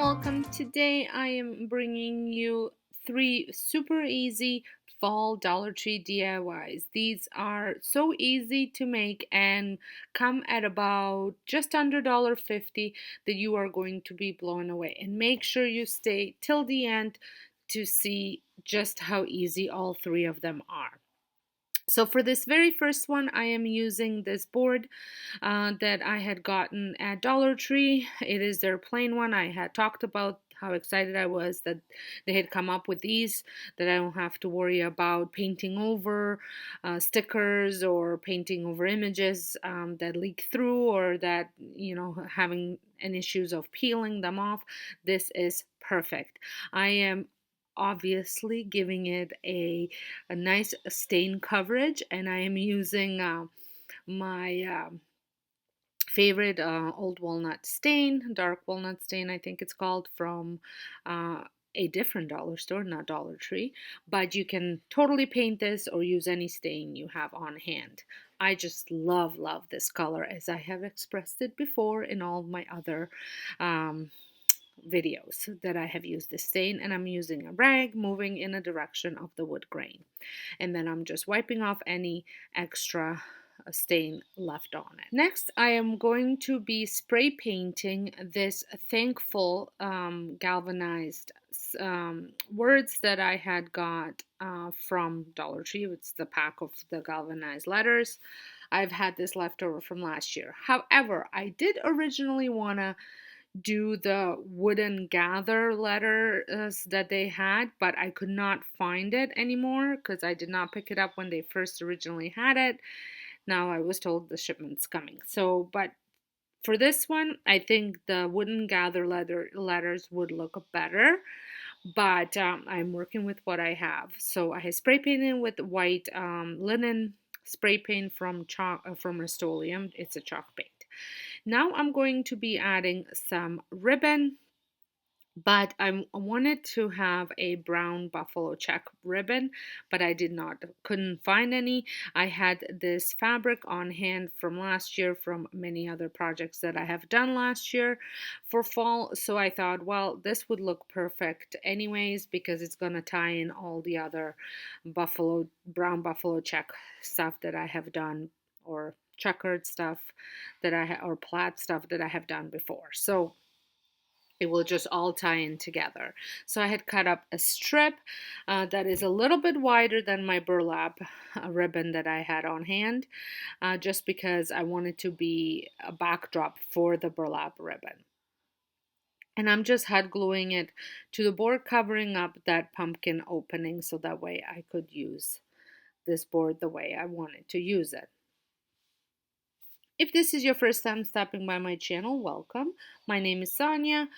welcome. Today I am bringing you 3 super easy fall Dollar Tree DIYs. These are so easy to make and come at about just under $1.50 that you are going to be blown away. And make sure you stay till the end to see just how easy all 3 of them are. So for this very first one, I am using this board that I had gotten at Dollar Tree. It is their plain one. I had talked about how excited I was that they had come up with these, that I don't have to worry about painting over stickers or painting over images that leak through, or that, having an issues of peeling them off. This is perfect. I am obviously giving it a nice stain coverage, and I am using my favorite old walnut stain, dark walnut stain, I think it's called, from a different dollar store, not Dollar Tree. But you can totally paint this or use any stain you have on hand. I just love this color, as I have expressed it before in all my other videos that I have used this stain. And I'm using a rag, moving in a direction of the wood grain, and then I'm just wiping off any extra stain left on it. Next, I am going to be spray painting this thankful galvanized words that I had got from Dollar Tree. It's the pack of the galvanized letters. I've had this left over from last year. However, I did originally want to do the wooden gather letters that they had, but I could not find it anymore because I did not pick it up when they first originally had it. Now I was told the shipment's coming. So, but for this one, I think the wooden gather letters would look better. But I'm working with what I have. So I spray painted with white linen spray paint from Rust-Oleum. It's a chalk paint. Now I'm going to be adding some ribbon, but I wanted to have a brown buffalo check ribbon, but I couldn't find any. I had this fabric on hand from last year, from many other projects that I have done last year for fall. So I thought, well, this would look perfect anyways, because it's gonna tie in all the other brown buffalo check stuff that I have done, or checkered stuff or plaid stuff that I have done before. So it will just all tie in together. So I had cut up a strip that is a little bit wider than my burlap ribbon that I had on hand, just because I wanted to be a backdrop for the burlap ribbon. And I'm just hot gluing it to the board, covering up that pumpkin opening, so that way I could use this board the way I wanted to use it. If this is your first time stopping by my channel, welcome. My name is Sonja,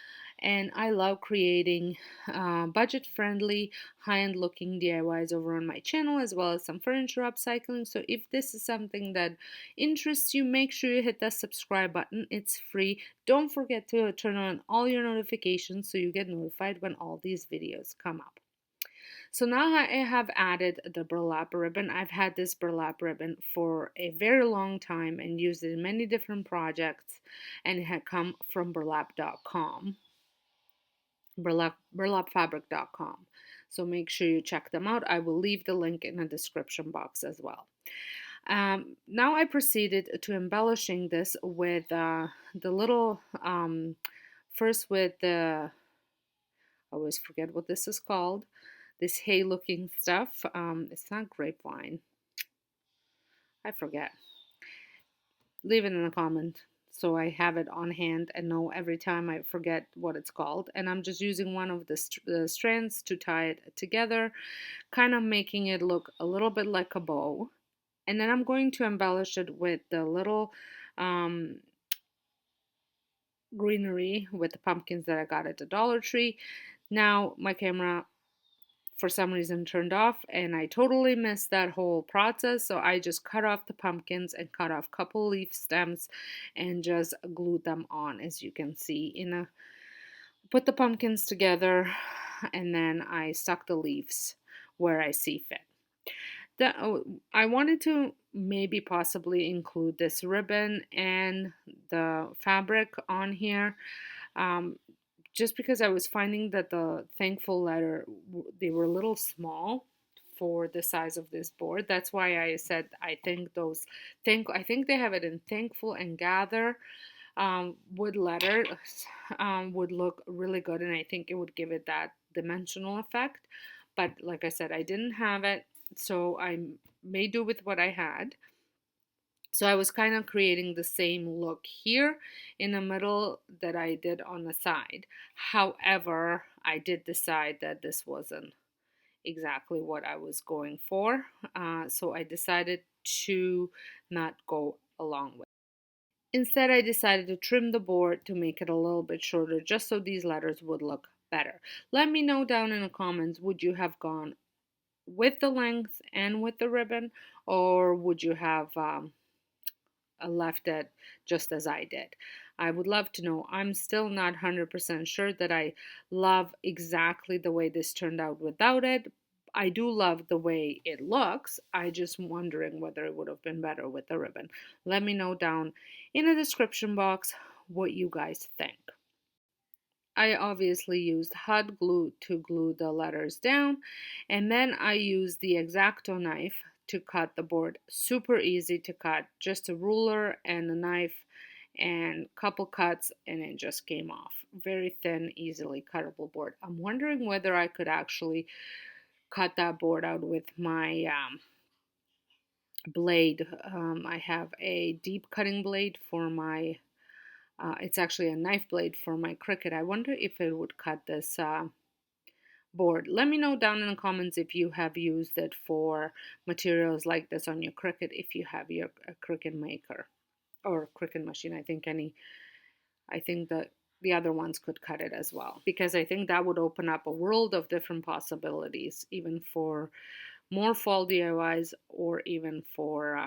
and I love creating budget-friendly, high-end looking DIYs over on my channel, as well as some furniture upcycling. So if this is something that interests you, make sure you hit that subscribe button. It's free. Don't forget to turn on all your notifications so you get notified when all these videos come up. So now I have added the burlap ribbon. I've had this burlap ribbon for a very long time and used it in many different projects, and it had come from burlapfabric.com. So make sure you check them out. I will leave the link in the description box as well. Now I proceeded to embellishing this with the little, first with the, I always forget what this is called, this hay looking stuff. It's not grapevine. I forget. Leave it in a comment so I have it on hand and know every time I forget what it's called. And I'm just using one of the strands to tie it together, kind of making it look a little bit like a bow. And then I'm going to embellish it with the little greenery with the pumpkins that I got at the Dollar Tree. Now my camera for some reason turned off, and I totally missed that whole process. So I just cut off the pumpkins and cut off a couple leaf stems and just glued them on, as you can see. Put the pumpkins together, and then I stuck the leaves where I see fit. I wanted to maybe possibly include this ribbon and the fabric on here, just because I was finding that the thankful letter, they were a little small for the size of this board. That's why I said I think I think they have it in thankful and gather wood letters would look really good, and I think it would give it that dimensional effect. But like I said, I didn't have it, so I made do with what I had. So I was kind of creating the same look here in the middle that I did on the side. However, I did decide that this wasn't exactly what I was going for. So I decided to not go along with it. Instead, I decided to trim the board to make it a little bit shorter just so these letters would look better. Let me know down in the comments, would you have gone with the length and with the ribbon, or would you have left it just as I did? I would love to know. I'm still not 100% sure that I love exactly the way this turned out without it. I do love the way it looks. I just wondering whether it would have been better with the ribbon. Let me know down in the description box what you guys think. I obviously used hot glue to glue the letters down, and then I used the X-Acto knife to cut the board. Super easy to cut, just a ruler and a knife and couple cuts, and it just came off. Very thin, easily cuttable board. I'm wondering whether I could actually cut that board out with my blade. I have a deep cutting blade for my it's actually a knife blade for my Cricut. I wonder if it would cut this board. Let me know down in the comments if you have used it for materials like this on your Cricut, if you have your Cricut maker or Cricut machine. I think that the other ones could cut it as well, because I think that would open up a world of different possibilities, even for more fall DIYs or even for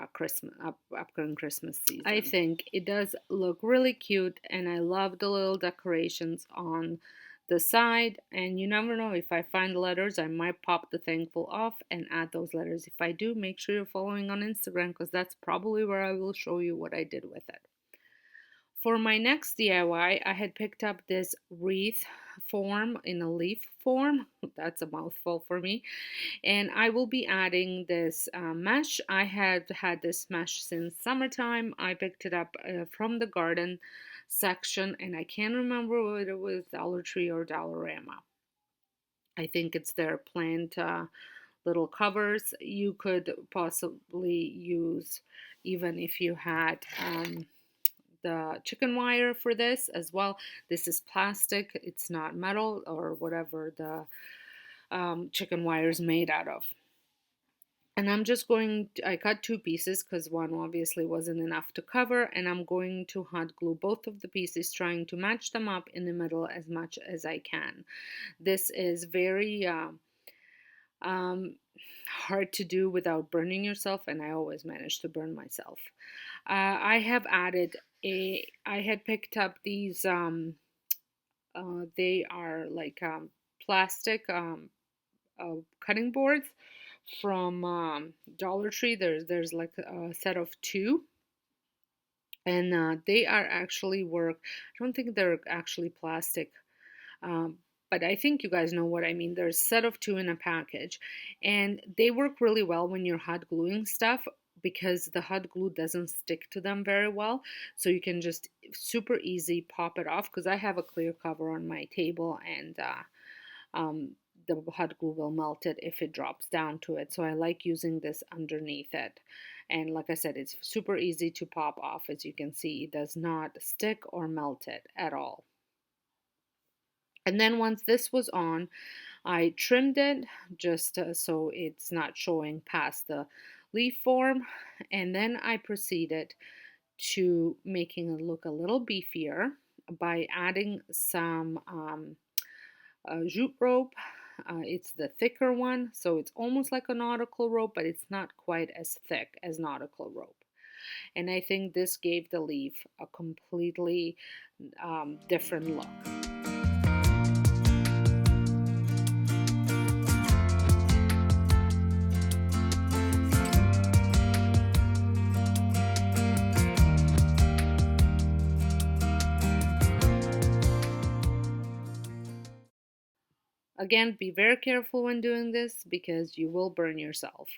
upcoming Christmas season. I think it does look really cute, and I love the little decorations on the side. And you never know, if I find letters, I might pop the thankful off and add those letters. If I do, make sure you're following on Instagram, because that's probably where I will show you what I did with it. For my next DIY, I had picked up this wreath form in a leaf form. That's a mouthful for me. And I will be adding this mesh. I had had this mesh since summertime. I picked it up from the garden section, and I can't remember whether it was Dollar Tree or Dollarama. I think it's their plant little covers. You could possibly use, even if you had the chicken wire for this as well. This is plastic, it's not metal or whatever the chicken wire is made out of. And I'm just I cut two pieces because one obviously wasn't enough to cover, and I'm going to hot glue both of the pieces, trying to match them up in the middle as much as I can. This is very hard to do without burning yourself, and I always manage to burn myself. I have added I had picked up these, they are like plastic cutting boards from Dollar Tree. There's like a set of two, and they are actually work. I don't think they're actually plastic, but I think you guys know what I mean. There's a set of two in a package, and they work really well when you're hot gluing stuff, because the hot glue doesn't stick to them very well. So you can just super easy pop it off, because I have a clear cover on my table, and the hot glue will melt it if it drops down to it. So I like using this underneath it. And like I said, it's super easy to pop off. As you can see, it does not stick or melt it at all. And then once this was on, I trimmed it just so it's not showing past the leaf form, and then I proceeded to making it look a little beefier by adding some jute rope. It's the thicker one, so it's almost like a nautical rope, but it's not quite as thick as nautical rope. And I think this gave the leaf a completely different look. Again, be very careful when doing this because you will burn yourself.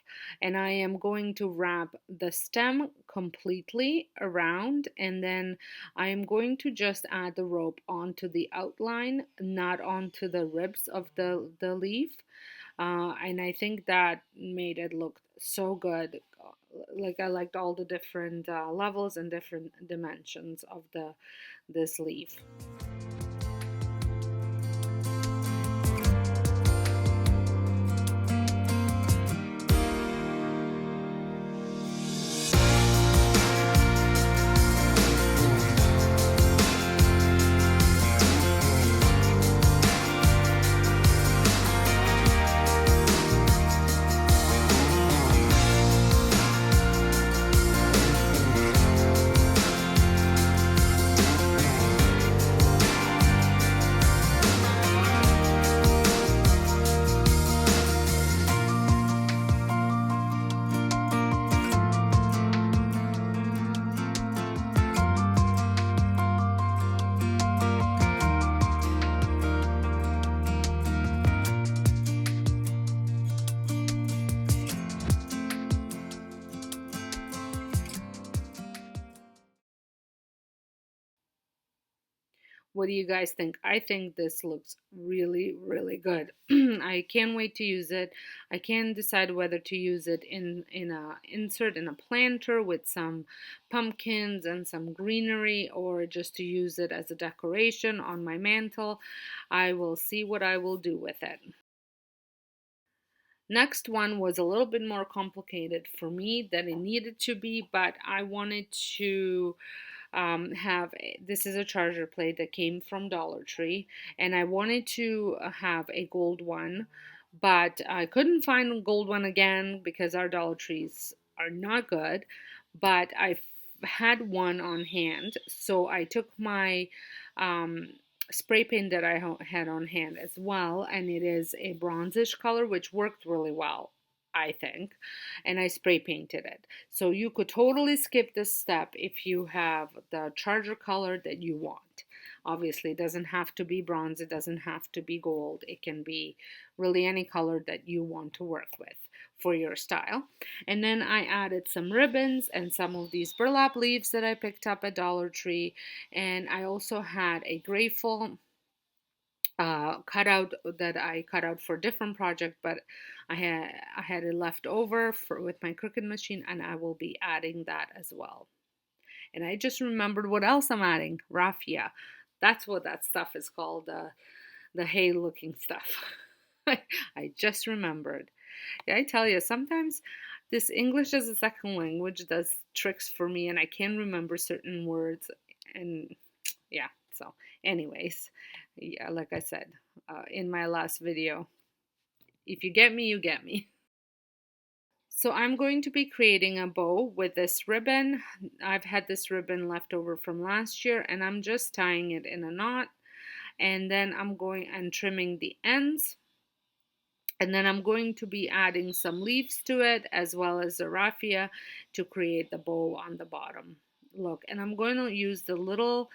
And I am going to wrap the stem completely around, and then I am going to just add the rope onto the outline, not onto the ribs of the leaf. And I think that made it look so good. Like I liked all the different levels and different dimensions of this leaf. What do you guys think? I think this looks really, really good. I can't wait to use it. I can't decide whether to use it in a insert in a planter with some pumpkins and some greenery, or just to use it as a decoration on my mantle. I will see what I will do with it. Next one was a little bit more complicated for me than it needed to be, but I wanted to this is a charger plate that came from Dollar Tree, and I wanted to have a gold one, but I couldn't find a gold one again because our Dollar Trees are not good. But I had one on hand, so I took my um, spray paint that I had on hand as well, and it is a bronzish color, which worked really well, I think, and I spray painted it. So you could totally skip this step if you have the charger color that you want. Obviously, it doesn't have to be bronze, it doesn't have to be gold. It can be really any color that you want to work with for your style. And then I added some ribbons and some of these burlap leaves that I picked up at Dollar Tree. And I also had a grateful cutout that I cut out for a different project, but I had it left over with my Cricut machine, and I will be adding that as well. And I just remembered what else I'm adding: raffia. That's what that stuff is called, the hay looking stuff. I just remembered. Yeah, I tell you, sometimes this English as a second language does tricks for me, and I can't remember certain words. And yeah, so anyways, yeah, like I said in my last video, if you get me, you get me. So I'm going to be creating a bow with this ribbon. I've had this ribbon left over from last year, and I'm just tying it in a knot, and then I'm going and trimming the ends. And then I'm going to be adding some leaves to it as well as the raffia to create the bow on the bottom. Look, and I'm going to use the little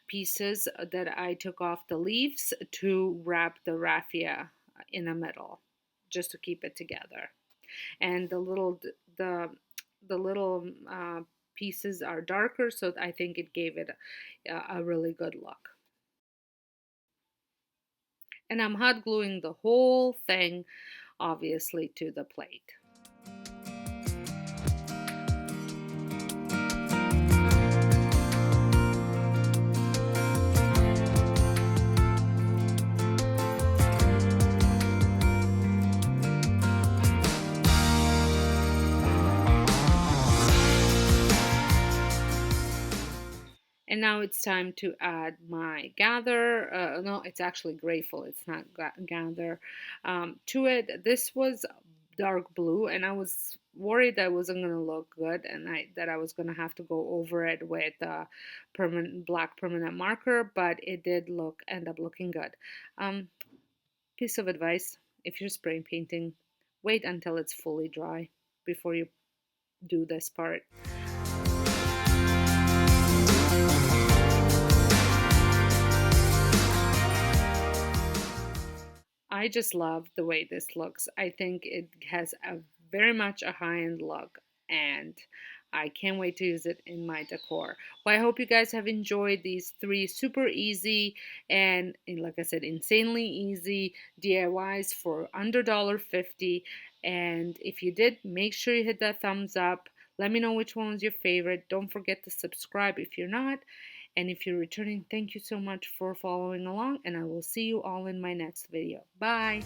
pieces that I took off the leaves to wrap the raffia in the middle, just to keep it together. And the little pieces are darker, so I think it gave it a really good look. And I'm hot gluing the whole thing, obviously, to the plate. And now it's time to add my gather. No, it's actually grateful. It's not gather to it. This was dark blue, and I was worried that it wasn't going to look good, and that I was going to have to go over it with black permanent marker. But it did end up looking good. Piece of advice: if you're spray painting, wait until it's fully dry before you do this part. I I just love the way this looks. I think it has a very much a high-end look, and I can't wait to use it in my decor. Well, I hope you guys have enjoyed these three super easy and like I said, insanely easy DIYs for under $1.50. And if you did, make sure you hit that thumbs up. Let me know which one was your favorite. Don't forget to subscribe if you're not. And if you're returning, thank you so much for following along, and I will see you all in my next video. Bye!